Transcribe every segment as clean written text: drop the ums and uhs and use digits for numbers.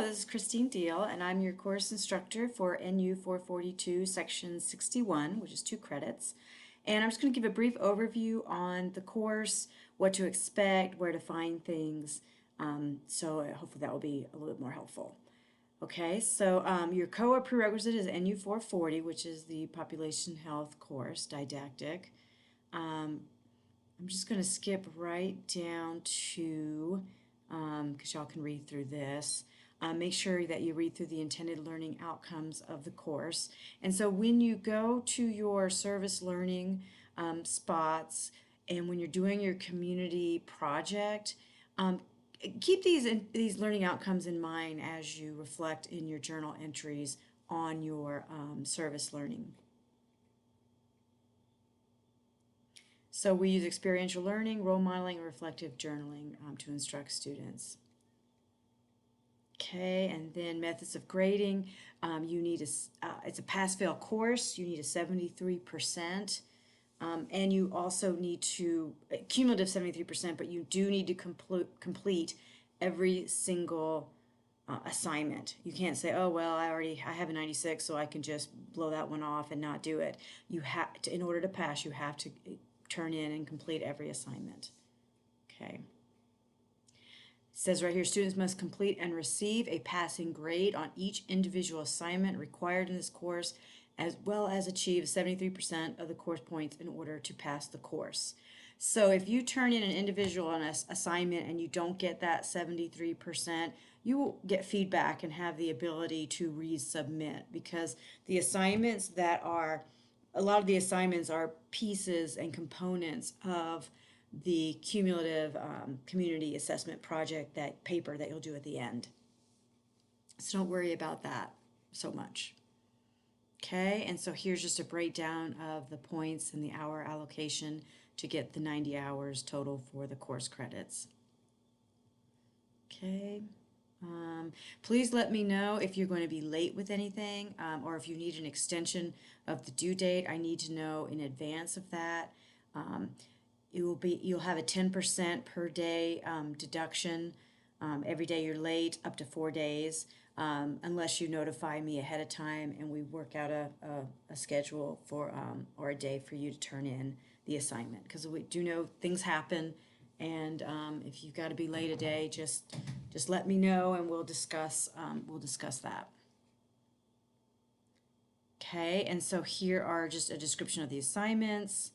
Hello, this is Christine Deal, and I'm your course instructor for NU442 Section 61, which is 2 credits. And I'm just going to give a brief overview on the course, what to expect, where to find things. So hopefully that will be a little bit more helpful. Okay, so your COA prerequisite is NU440, which is the Population Health course, didactic. I'm just going to skip right down to, because y'all can read through this. Make sure that you read through the intended learning outcomes of the course. And so when you go to your service learning spots and when you're doing your community project, keep these learning outcomes in mind as you reflect in your journal entries on your service learning. So we use experiential learning, role modeling, and reflective journaling to instruct students. Okay, and then methods of grading. You need it's a pass-fail course. You need a 73%. And you also need to, cumulative 73%, but you do need to complete every single assignment. You can't say, oh, well, I have a 96, so I can just blow that one off and not do it. You have to, in order to pass, you have to turn in and complete every assignment. Okay. It says right here, students must complete and receive a passing grade on each individual assignment required in this course, as well as achieve 73% of the course points in order to pass the course. So if you turn in an individual on an assignment and you don't get that 73%, you will get feedback and have the ability to resubmit, because the assignments that are, a lot of the assignments are pieces and components of the cumulative community assessment project, that paper that you'll do at the end. So don't worry about that so much. Okay, and so here's just a breakdown of the points and the hour allocation to get the 90 hours total for the course credits. Okay, please let me know if you're going to be late with anything or if you need an extension of the due date. I need to know in advance of that. You'll have a 10% per day deduction every day you're late, up to 4 days, unless you notify me ahead of time and we work out a schedule for or a day for you to turn in the assignment, because we do know things happen, and if you've got to be late a day, just let me know and we'll discuss that. Okay, and so here are just a description of the assignments.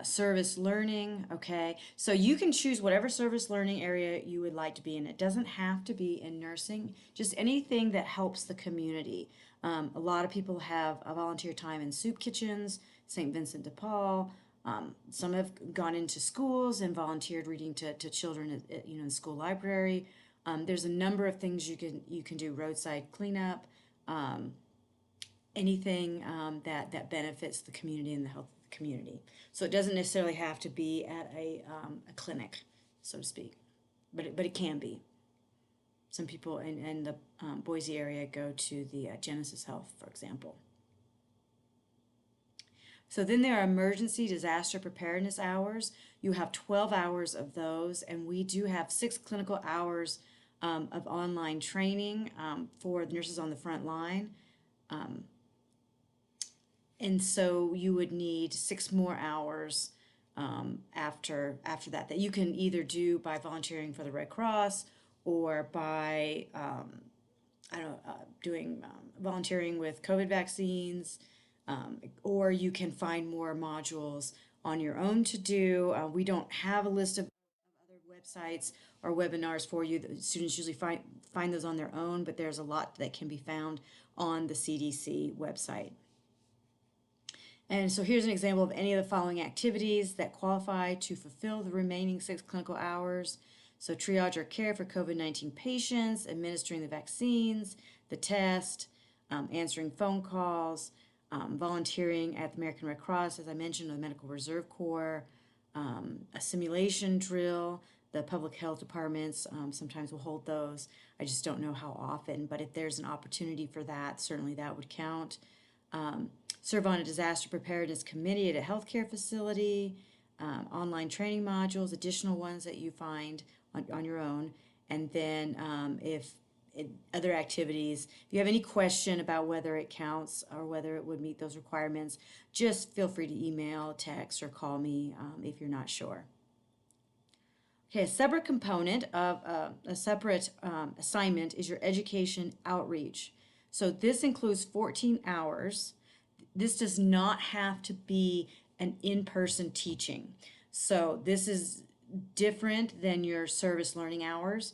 Service learning, okay, so you can choose whatever service learning area you would like to be in. It doesn't have to be in nursing, just anything that helps the community. A lot of people have a volunteer time in soup kitchens, St. Vincent de Paul. Some have gone into schools and volunteered reading to children at in the school library. There's a number of things you can do, roadside cleanup, anything that benefits the community and the health of the community. So it doesn't necessarily have to be at a clinic, so to speak, but it can be. Some people in the Boise area go to the Genesis Health, for example. So then there are emergency disaster preparedness hours. You have 12 hours of those, and we do have 6 clinical hours of online training for the nurses on the front line. And so you would need 6 more hours after that you can either do by volunteering for the Red Cross or by doing volunteering with COVID vaccines, or you can find more modules on your own to do. We don't have a list of other websites or webinars for you. The students usually find those on their own, but there's a lot that can be found on the CDC website. And so here's an example of any of the following activities that qualify to fulfill the remaining 6 clinical hours. So triage or care for COVID-19 patients, administering the vaccines, the test, answering phone calls, volunteering at the American Red Cross, as I mentioned, the Medical Reserve Corps, a simulation drill. The public health departments sometimes will hold those. I just don't know how often, but if there's an opportunity for that, certainly that would count. Serve on a disaster preparedness committee at a healthcare facility, online training modules, additional ones that you find on your own, And then if other activities, if you have any question about whether it counts or whether it would meet those requirements, just feel free to email, text, or call me if you're not sure. Okay, a separate component of a separate assignment is your education outreach. So this includes 14 hours. This does not have to be an in-person teaching. So this is different than your service learning hours.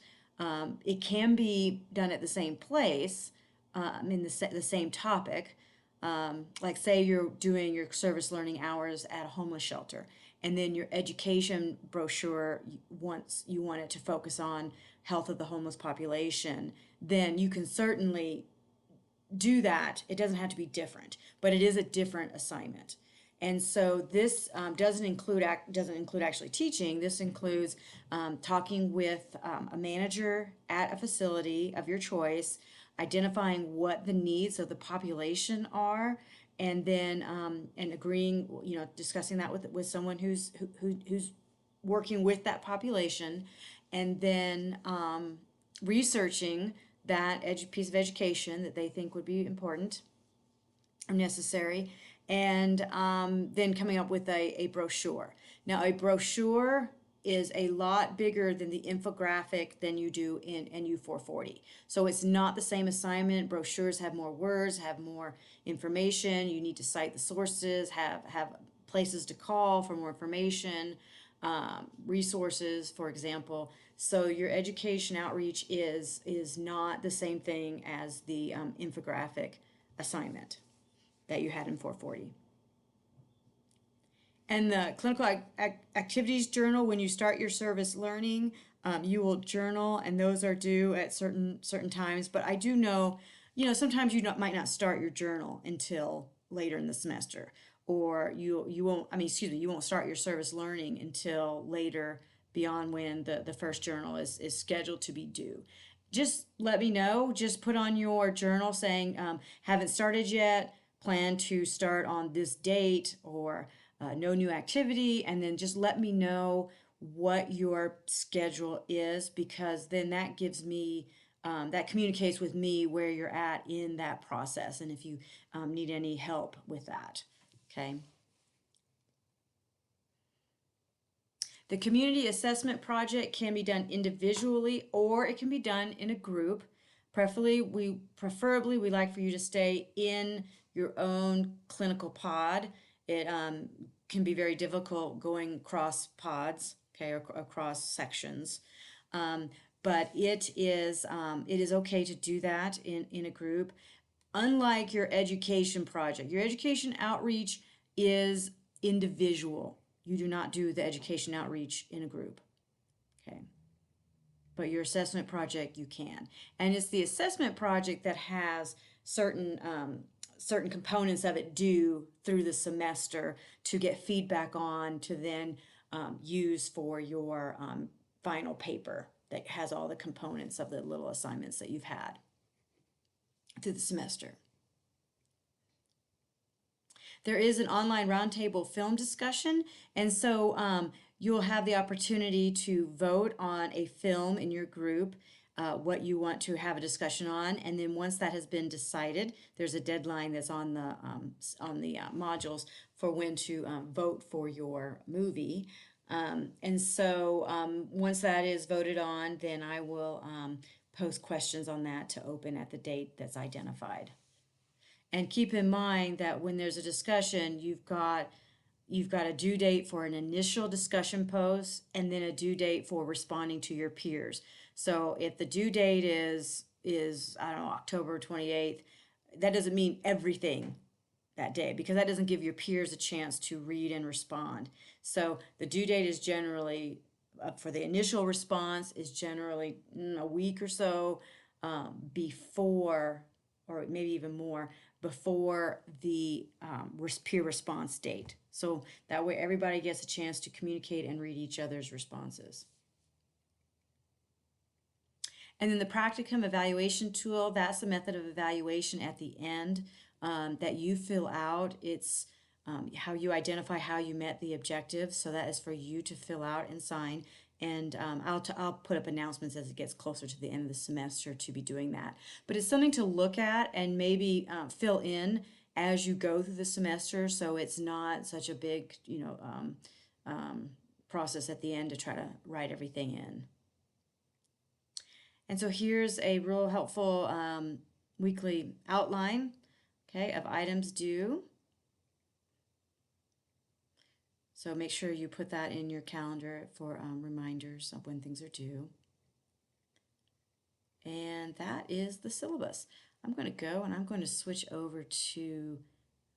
It can be done at the same place, in the same topic. Like say you're doing your service learning hours at a homeless shelter, and then your education brochure once you want it to focus on health of the homeless population, then you can certainly do that. It doesn't have to be different, but it is a different assignment. And so this doesn't include actually teaching. This includes talking with a manager at a facility of your choice, identifying what the needs of the population are, and then and agreeing, discussing that with someone who's working with that population, and then researching that piece of education that they think would be important or necessary, and then coming up with a brochure. Now, a brochure is a lot bigger than the infographic than you do in NU440. So it's not the same assignment. Brochures have more words, have more information. You need to cite the sources, have places to call for more information, resources, for example. So your education outreach is not the same thing as the infographic assignment that you had in 440. And the clinical activities journal, when you start your service learning, you will journal, and those are due at certain times. But I do know, sometimes you might not start your journal until later in the semester, or you won't start your service learning until later beyond when the first journal is scheduled to be due. Just let me know. Just put on your journal saying, haven't started yet, plan to start on this date, or no new activity, and then just let me know what your schedule is, because then that gives me, that communicates with me where you're at in that process, and if you need any help with that. Okay. The community assessment project can be done individually, or it can be done in a group. Preferably, we like for you to stay in your own clinical pod. It can be very difficult going across pods, okay, or across sections. But it is okay to do that in a group. Unlike your education project, your education outreach is individual. You do not do the education outreach in a group, okay? But your assessment project, you can. And it's the assessment project that has certain components of it due through the semester to get feedback on, to then use for your final paper that has all the components of the little assignments that you've had through the semester. There is an online roundtable film discussion, and so you'll have the opportunity to vote on a film in your group, what you want to have a discussion on, and then once that has been decided, there's a deadline that's on the modules for when to vote for your movie. And so once that is voted on, then I will post questions on that to open at the date that's identified. And keep in mind that when there's a discussion, you've got a due date for an initial discussion post, and then a due date for responding to your peers. So if the due date is I don't know, October 28th, that doesn't mean everything that day, because that doesn't give your peers a chance to read and respond. So the due date is generally, for the initial response, is generally a week or so before, or maybe even more, before the peer response date. So that way everybody gets a chance to communicate and read each other's responses. And then the practicum evaluation tool, that's the method of evaluation at the end that you fill out. It's how you identify how you met the objectives. So that is for you to fill out and sign. And I'll put up announcements as it gets closer to the end of the semester to be doing that. But it's something to look at and maybe fill in as you go through the semester, so it's not such a big, process at the end to try to write everything in. And so here's a real helpful weekly outline, okay, of items due. So make sure you put that in your calendar for reminders of when things are due. And that is the syllabus. I'm going to go and I'm going to switch over to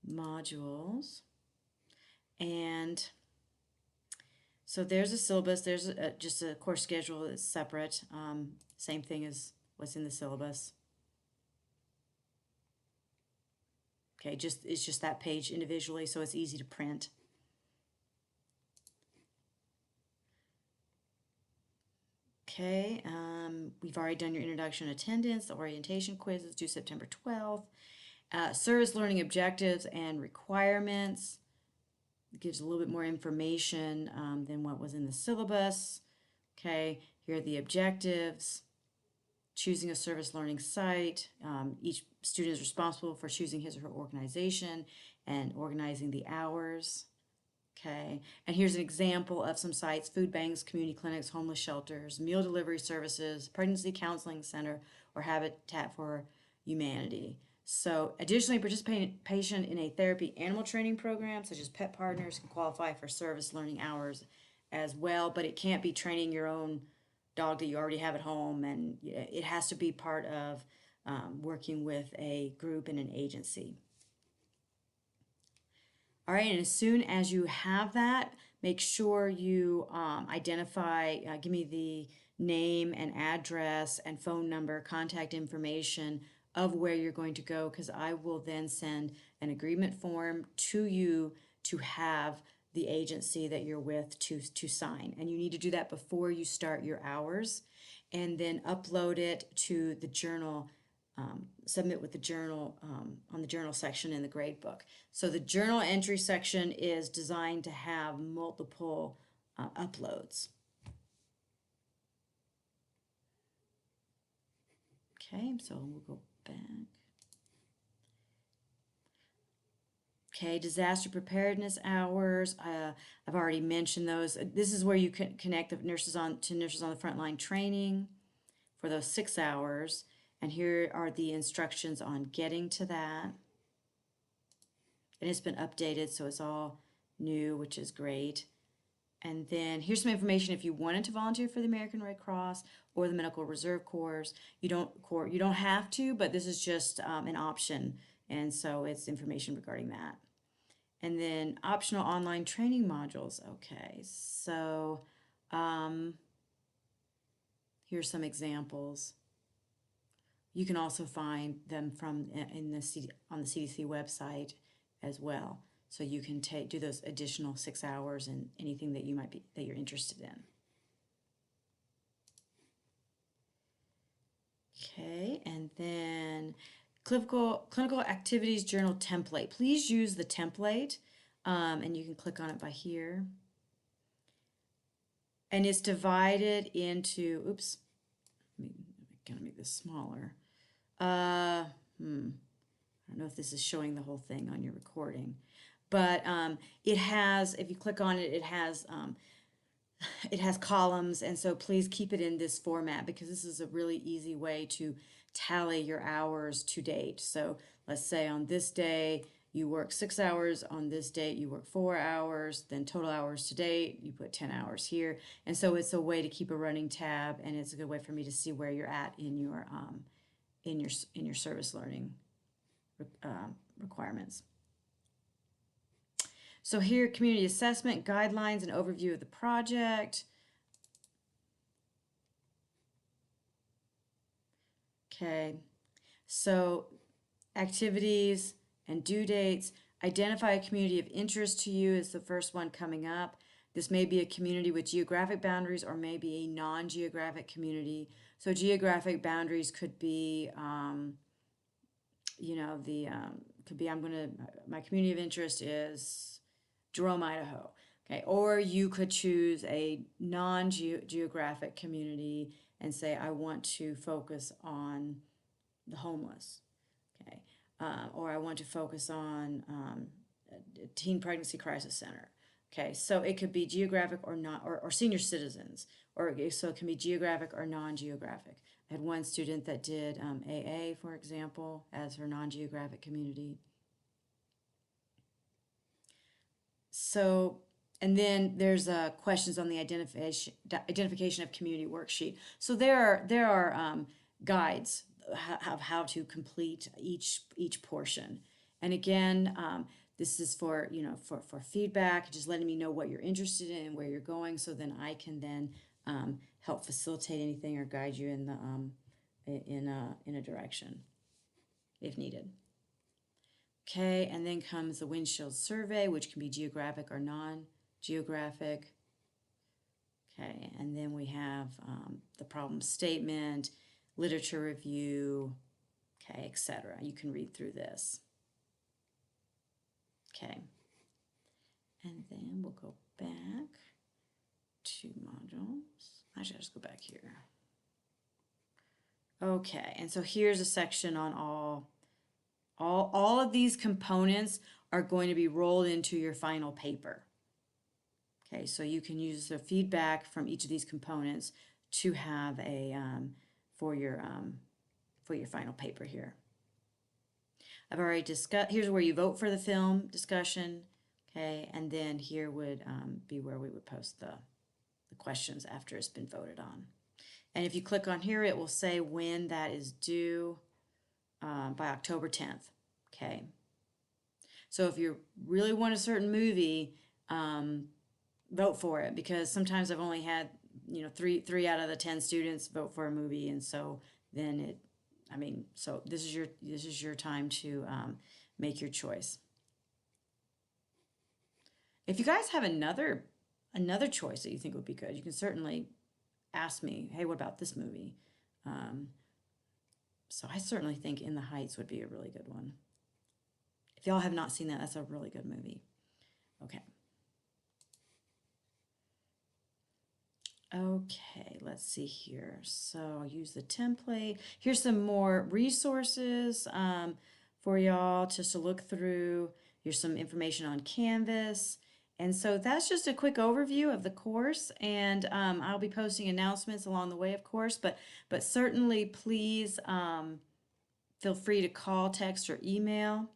modules. And so there's a syllabus. There's just a course schedule that's separate. Same thing as what's in the syllabus. Okay, it's just that page individually, so it's easy to print. Okay, we've already done your introduction attendance, the orientation quiz is due September 12th. Service learning objectives and requirements. It gives a little bit more information than what was in the syllabus. Okay, here are the objectives. Choosing a service learning site. Each student is responsible for choosing his or her organization and organizing the hours. Okay, and here's an example of some sites: food banks, community clinics, homeless shelters, meal delivery services, pregnancy counseling center, or Habitat for Humanity. So additionally, participation in a therapy animal training program, such as pet partners, can qualify for service learning hours as well, but it can't be training your own dog that you already have at home, and it has to be part of working with a group and an agency. All right, and as soon as you have that, make sure you identify, give me the name and address and phone number, contact information of where you're going to go, because I will then send an agreement form to you to have the agency that you're with to sign. And you need to do that before you start your hours, and then upload it to the journal. Submit with the journal on the journal section in the grade book. So the journal entry section is designed to have multiple uploads. Okay, so we'll go back. Okay, disaster preparedness hours. I've already mentioned those. This is where you can connect the nurses on the front line training for those 6 hours. And here are the instructions on getting to that. And it's been updated, so it's all new, which is great. And then here's some information if you wanted to volunteer for the American Red Cross or the Medical Reserve Corps. You don't have to, but this is just an option. And so it's information regarding that. And then optional online training modules. Okay, so here's some examples. You can also find them on the CDC website as well. So you can do those additional 6 hours and anything that you're interested in. Okay, and then clinical activities journal template. Please use the template, and you can click on it by here. And it's divided into, oops, I'm gonna make this smaller. I don't know if this is showing the whole thing on your recording, but it has, if you click on it, it has columns, and so please keep it in this format because this is a really easy way to tally your hours to date. So let's say on this day you work 6 hours, on this date you work 4 hours, then total hours to date, you put 10 hours here. And so it's a way to keep a running tab, and it's a good way for me to see where you're at in your service learning requirements. So here, community assessment, guidelines, and overview of the project. Okay, so activities and due dates. Identify a community of interest to you is the first one coming up. This may be a community with geographic boundaries or maybe a non-geographic community. So geographic boundaries could be, could be my community of interest is Jerome, Idaho. Okay, or you could choose a non-geographic community and say, I want to focus on the homeless. Okay, or I want to focus on a teen pregnancy crisis center. Okay, so it could be geographic or not, or senior citizens, or so it can be geographic or non-geographic. I had one student that did AA, for example, as her non-geographic community. So, and then there's questions on the identification of community worksheet. So there are guides of how to complete each portion. And again, this is for for feedback, just letting me know what you're interested in and where you're going, so then I can then help facilitate anything or guide you in the in a direction if needed. Okay, and then comes the windshield survey, which can be geographic or non-geographic. Okay, and then we have the problem statement, literature review, okay, etc. You can read through this. Okay, and then we'll go back to modules. Actually, I'll just go back here. Okay, and so here's a section on all of these components are going to be rolled into your final paper. Okay, so you can use the feedback from each of these components to have a for your final paper here. I've already discussed. Here's where you vote for the film discussion. Okay, and then here would be where we would post the questions after it's been voted on. And if you click on here, it will say when that is due. By October 10th. Okay. So if you really want a certain movie, vote for it, because sometimes I've only had three out of the 10 students vote for a movie, and so then so this is your time to make your choice. If you guys have another choice that you think would be good, you can certainly ask me, hey, what about this movie? So I certainly think In the Heights would be a really good one. If y'all have not seen that, that's a really good movie. Okay. Okay, let's see here. So I'll use the template. Here's some more resources for y'all just to look through. Here's some information on Canvas. And so that's just a quick overview of the course, and I'll be posting announcements along the way, of course, but certainly please feel free to call, text, or email.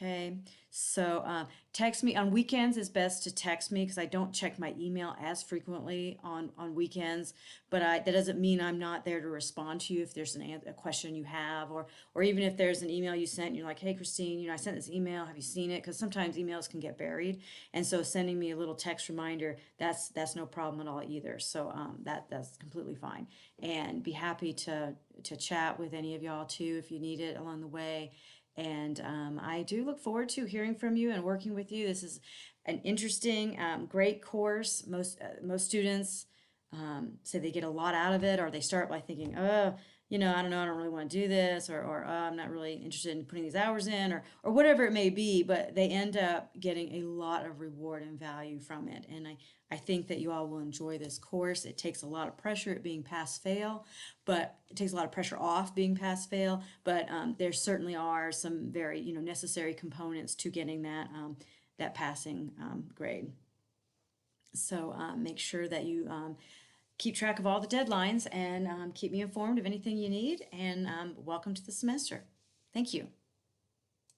Okay, so text me on weekends is best to text me, because I don't check my email as frequently on weekends, but that doesn't mean I'm not there to respond to you if there's a question you have, or even if there's an email you sent and you're like, hey Christine, I sent this email, have you seen it? Because sometimes emails can get buried, and so sending me a little text reminder, that's no problem at all either. So that's completely fine, and be happy to chat with any of y'all too if you need it along the way. And I do look forward to hearing from you and working with you. This is an interesting, great course. Most students say they get a lot out of it, or they start by thinking, oh, I don't know, I don't really want to do this, or oh, I'm not really interested in putting these hours in, or whatever it may be, but they end up getting a lot of reward and value from it. And I think that you all will enjoy this course. It takes a lot of pressure at being pass-fail, but it takes a lot of pressure off being pass-fail, but there certainly are some very, necessary components to getting that passing grade. So make sure that you keep track of all the deadlines, and keep me informed of anything you need, and welcome to the semester. Thank you.